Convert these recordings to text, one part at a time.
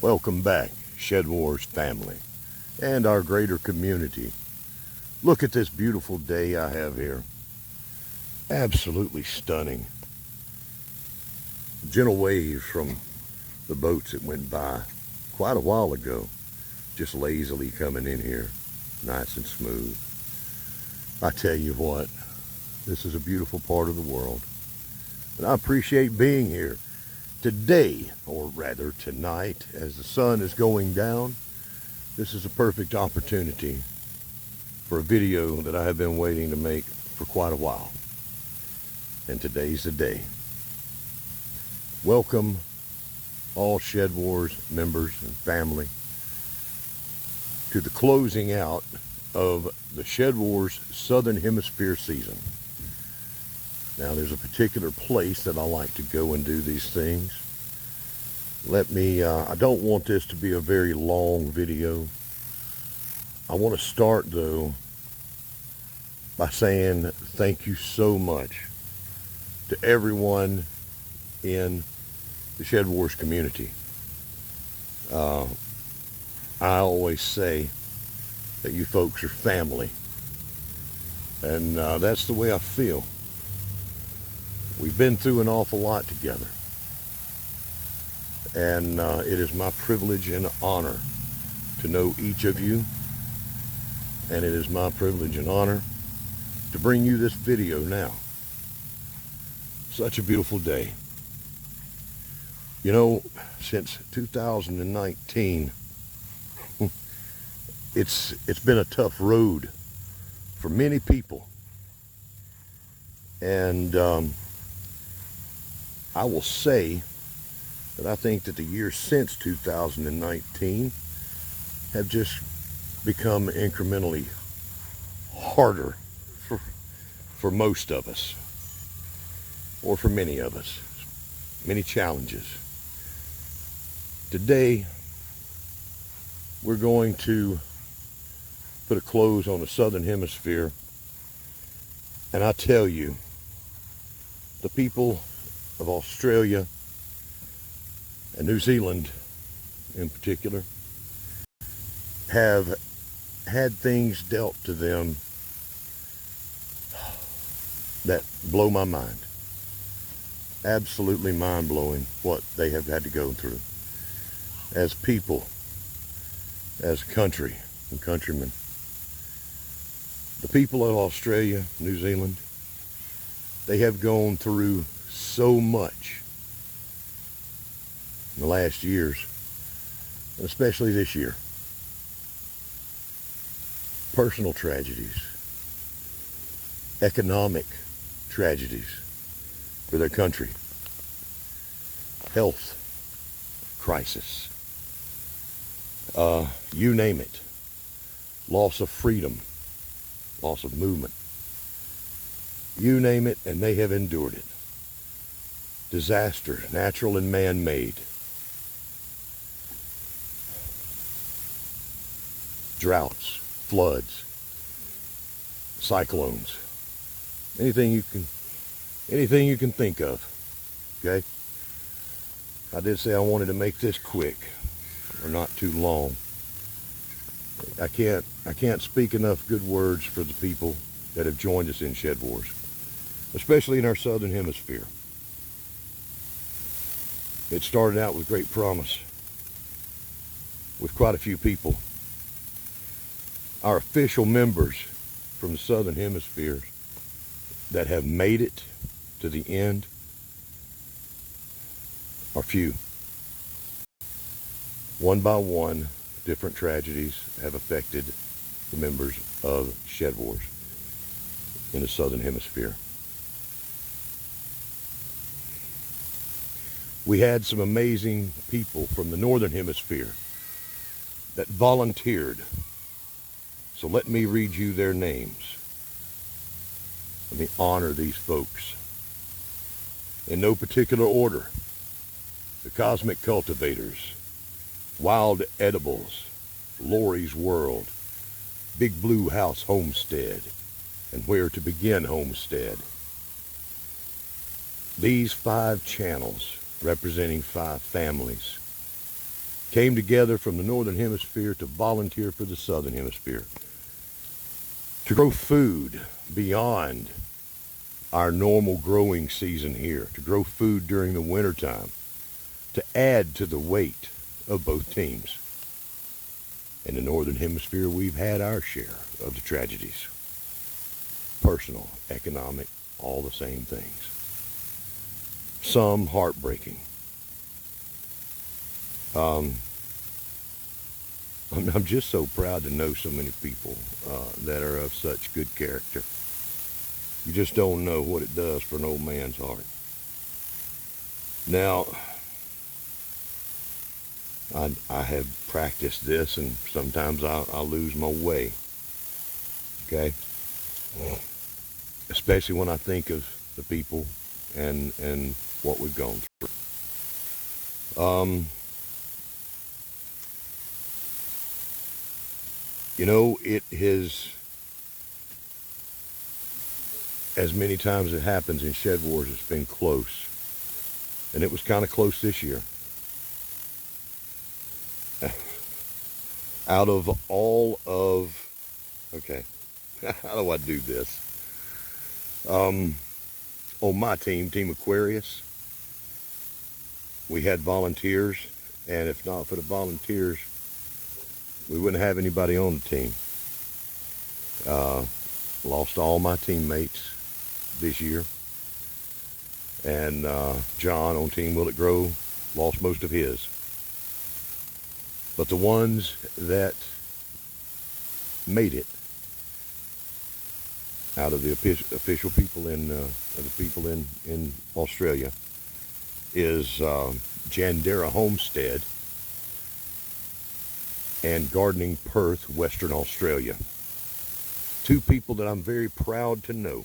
Welcome back, ShedWars family and our greater community. Look at this beautiful day I have here. Absolutely stunning. Gentle waves from the boats that went by quite a while ago, just lazily coming in here, nice and smooth. I tell you what, this is a beautiful part of the world, and I appreciate being here today, or rather tonight, as the sun is going down. This is a perfect opportunity for a video that I have been waiting to make for quite a while, and today's the day. Welcome all ShedWars members and family to the closing out of the ShedWars Southern Hemisphere season. Now, there's a particular place that I like to go and do these things. I don't want this to be a very long video. I want to start, though, by saying thank you so much to everyone in the ShedWars community. I always say that you folks are family, and that's the way I feel. We've been through an awful lot together, and it is my privilege and honor to know each of you, and it is my privilege and honor to bring you this video now. Such a beautiful day. You know, since 2019, it's been a tough road for many people, and I will say that I think that the years since 2019 have just become incrementally harder for most of us, or for many of us. Many challenges. Today, we're going to put a close on the Southern Hemisphere, and I tell you, the people of Australia and New Zealand in particular have had things dealt to them that blow my mind. Absolutely mind-blowing what they have had to go through as people, as a country and countrymen. The people of Australia, New Zealand, they have gone through so much in the last years, and especially this year. Personal tragedies, economic tragedies for their country, health crisis, you name it, loss of freedom, loss of movement, you name it, and they have endured it. Disaster, natural and man-made, droughts, floods, cyclones, anything you can think of. Okay, I did say I wanted to make this quick, or not too long. I can't speak enough good words for the people that have joined us in ShedWars, especially in our Southern Hemisphere. It started out with great promise, with quite a few people. Our official members from the Southern Hemisphere that have made it to the end are few. One by one, different tragedies have affected the members of ShedWars in the Southern Hemisphere. We had some amazing people from the Northern Hemisphere that volunteered. So let me read you their names. Let me honor these folks. In no particular order: the Cosmic Cultivators, Wild Edibles, Lori's World, Big Blue House Homestead, and Where to Begin Homestead. These 5 channels, representing 5 families, came together from the Northern Hemisphere to volunteer for the Southern Hemisphere, to grow food beyond our normal growing season here, to grow food during the wintertime, to add to the weight of both teams. In the Northern Hemisphere, we've had our share of the tragedies. Personal, economic, all the same things. Some heartbreaking. I'm just so proud to know so many people that are of such good character. You just don't know what it does for an old man's heart. Now, I have practiced this, and sometimes I'll lose my way. Okay? Especially when I think of the people and what we've gone through. You know, it has, as many times it happens in Shed Wars, it's been close. And it was kind of close this year. Out of all of, okay, how do I do this? On my team, Team Aquarius, we had volunteers, and if not for the volunteers, we wouldn't have anybody on the team. Lost all my teammates this year. And John on Team Will It Grow lost most of his. But the ones that made it out of the official people in Australia is Jandera Homestead and Gardening Perth, Western Australia. Two people that I'm very proud to know.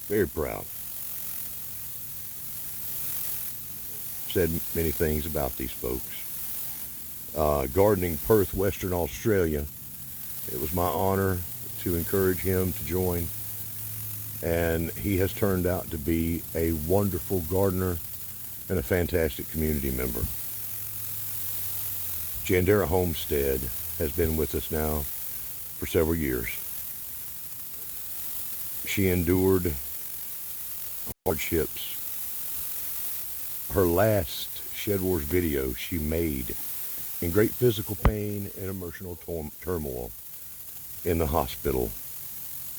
Very proud. Said many things about these folks. Gardening Perth, Western Australia. It was my honor to encourage him to join. And he has turned out to be a wonderful gardener and a fantastic community member. Jandera Homestead has been with us now for several years. She endured hardships. Her last Shed Wars video she made in great physical pain and emotional turmoil in the hospital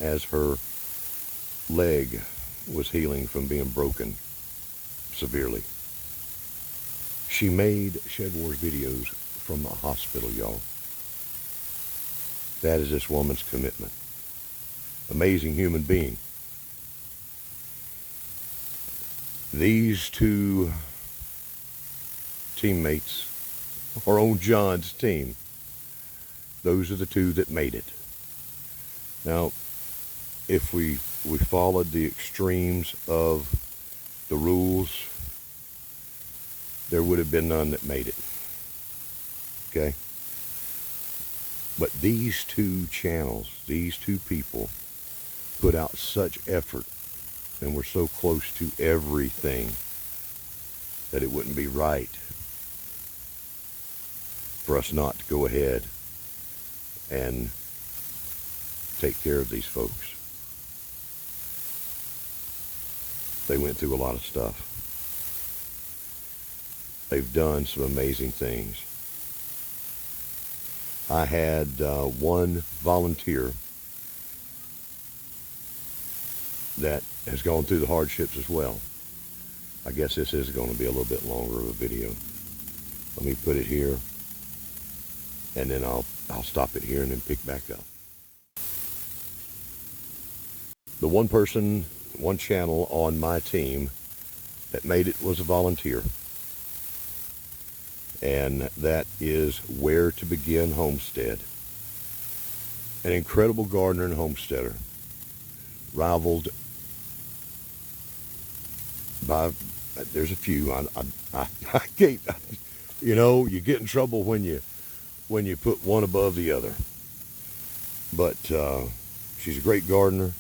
as her leg was healing from being broken severely. She made Shed Wars videos from the hospital, y'all. That is this woman's commitment. Amazing human being. These two teammates are on John's team. Those are the two that made it. Now, if we followed the extremes of the rules, there would have been none that made it. Okay? But these two channels, these two people, put out such effort and were so close to everything that it wouldn't be right for us not to go ahead and take care of these folks. They went through a lot of stuff. They've done some amazing things. I had one volunteer that has gone through the hardships as well. I guess this is going to be a little bit longer of a video. Let me put it here, and then I'll stop it here and then pick back up. The one person, one channel on my team that made it was a volunteer. And that is Where to Begin Homestead. An incredible gardener and homesteader. Rivaled by, there's a few, I can't, you know, you get in trouble when you put one above the other. But she's a great gardener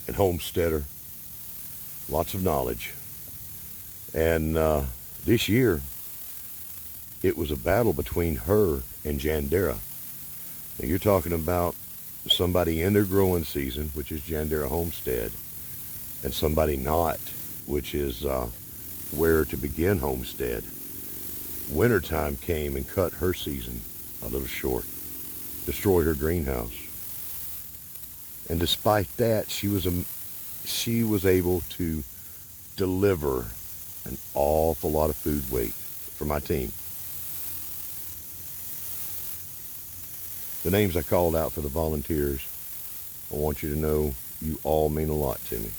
and homesteader. Lots of knowledge. And this year, It was a battle between her and Jandera. Now you're talking about somebody in their growing season, which is Jandera Homestead, and somebody not, which is Where to Begin Homestead. Wintertime came and cut her season a little short, destroyed her greenhouse. And despite that, she was able to deliver an awful lot of food weight for my team. The names I called out for the volunteers, I want you to know you all mean a lot to me.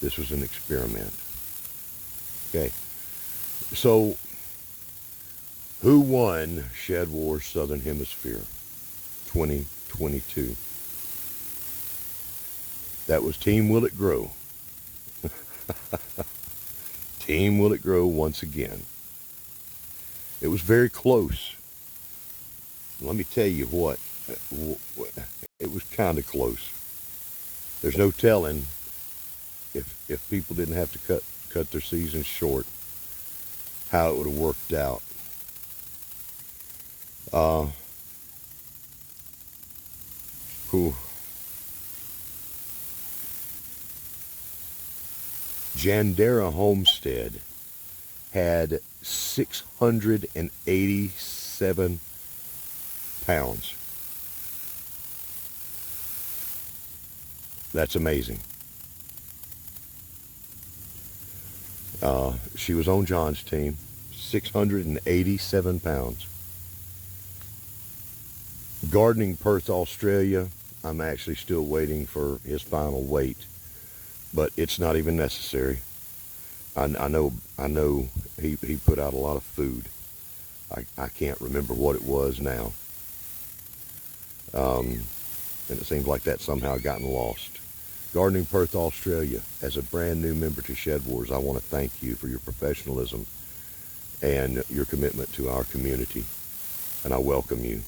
This was an experiment. Okay, so who won ShedWars Southern Hemisphere 2022? That was Team Will It Grow. Team Will It Grow once again. It was very close. Let me tell you what, it was kind of close. There's no telling if people didn't have to cut their season short, how it would have worked out. Jandera Homestead had 687 pounds. That's amazing. She was on John's team, 687 pounds. Gardening Perth, Australia, I'm actually still waiting for his final weight, but it's not even necessary. I know he put out a lot of food. I can't remember what it was now. And it seems like that somehow gotten lost. Gardening Perth, Australia, as a brand new member to ShedWars, I want to thank you for your professionalism and your commitment to our community. And I welcome you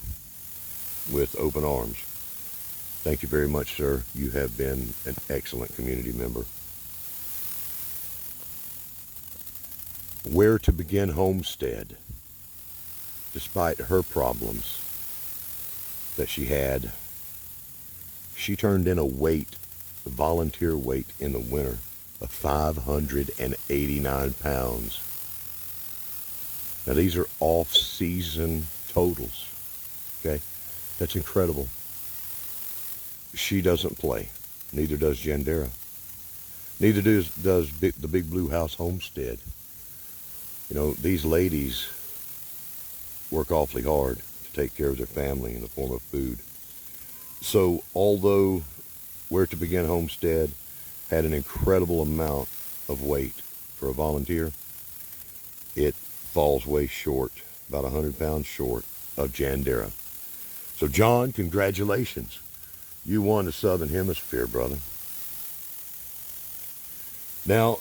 with open arms. Thank you very much, sir. You have been an excellent community member. Where to Begin Homestead, despite her problems that she had, she turned in a volunteer weight in the winter of 589 pounds. Now these are off-season totals, okay? That's incredible. She doesn't play. Neither does Jandera. Neither does the Big Blue House Homestead. You know, these ladies work awfully hard to take care of their family in the form of food. So although Where to Begin Homestead had an incredible amount of weight for a volunteer, it falls way short, about 100 pounds short of Jandera. So John, congratulations. You won the Southern Hemisphere, brother. Now,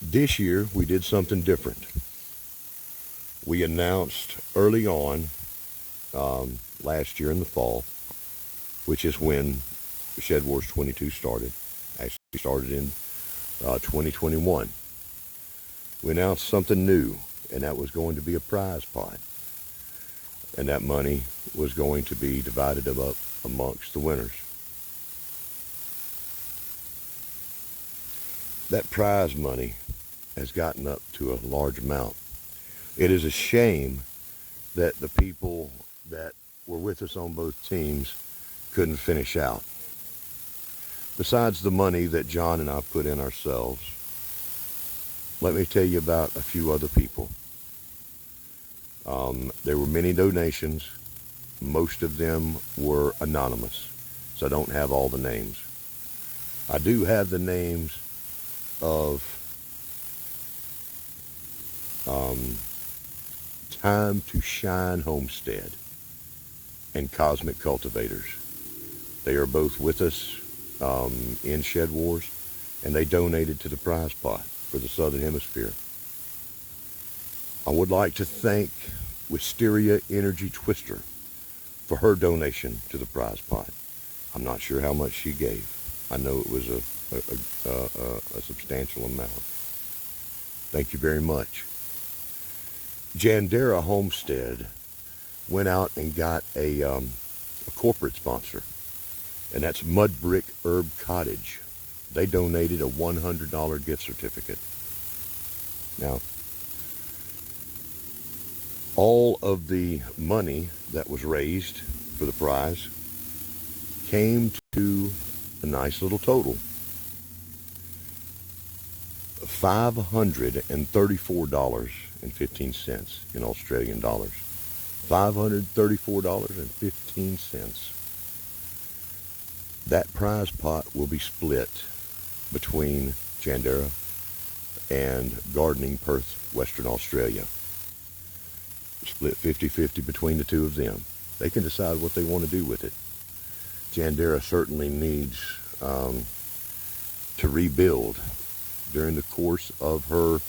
this year we did something different. We announced early on, last year in the fall, which is when ShedWars 22 started. Actually started in 2021. We announced something new, and that was going to be a prize pot. And that money was going to be divided up amongst the winners. That prize money has gotten up to a large amount. It is a shame that the people that were with us on both teams couldn't finish out. Besides the money that John and I put in ourselves, let me tell you about a few other people. There were many donations. Most of them were anonymous, so I don't have all the names. I do have the names of Time to Shine Homestead and Cosmic Cultivators. They are both with us in ShedWars, and they donated to the prize pot for the Southern Hemisphere. I would like to thank Wisteria Energy Twister for her donation to the prize pot. I'm not sure how much she gave. I know it was a substantial amount. Thank you very much. Jandera Homestead went out and got a corporate sponsor, and that's Mud Brick Herb Cottage. They donated a $100 gift certificate. Now, all of the money that was raised for the prize came to a nice little total. $534.15 in Australian dollars. $534.15. That prize pot will be split between Jandera and Gardening Perth, Western Australia. Split 50-50 between the two of them. They can decide what they want to do with it. Jandera certainly needs to rebuild. During the course of her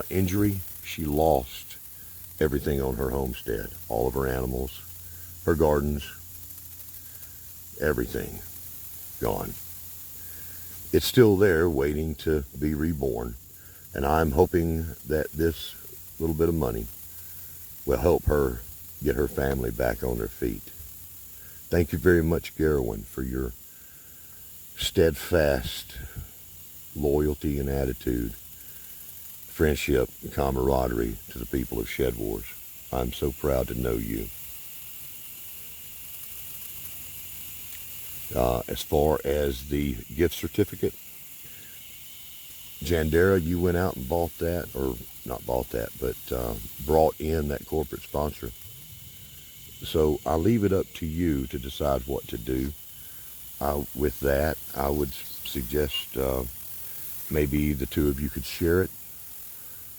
injury, she lost everything on her homestead. All of her animals, her gardens, everything gone. It's still there waiting to be reborn. And I'm hoping that this little bit of money will help her get her family back on their feet. Thank you very much, Garwin, for your steadfast loyalty and attitude, friendship and camaraderie to the people of ShedWars. I'm so proud to know you. As far as the gift certificate, Jandera, you went out and bought that, or not bought that, but brought in that corporate sponsor. So I'll leave it up to you to decide what to do. With that, I would suggest maybe the two of you could share it,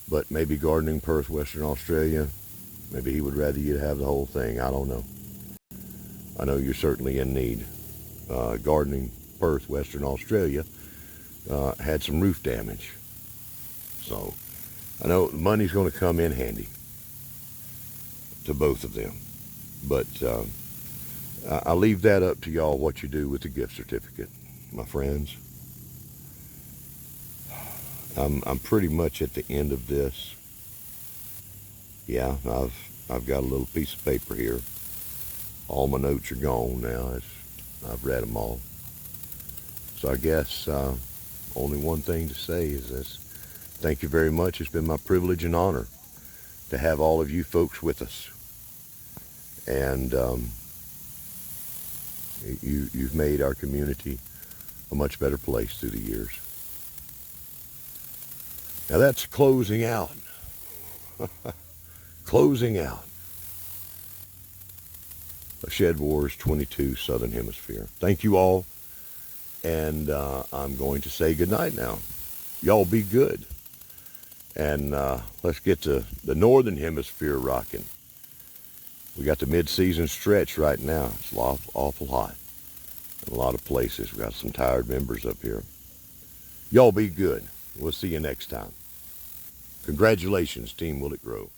but maybe Gardening Perth, Western Australia, maybe he would rather you have the whole thing. I don't know. I know you're certainly in need. Gardening Perth, Western Australia, had some roof damage. So I know the money's going to come in handy to both of them. But I'll leave that up to y'all what you do with the gift certificate, my friends. I'm pretty much at the end of this. Yeah, I've got a little piece of paper here. All my notes are gone now. I've read them all. So I guess only one thing to say is this. Thank you very much. It's been my privilege and honor to have all of you folks with us. And you've made our community a much better place through the years. Now that's closing out. Closing out. ShedWars 22 Southern Hemisphere. Thank you all. And I'm going to say goodnight now. Y'all be good. And let's get to the Northern Hemisphere rocking. We got the mid-season stretch right now. It's awful hot in a lot of places. We got some tired members up here. Y'all be good. We'll see you next time. Congratulations, Team Will It Grow.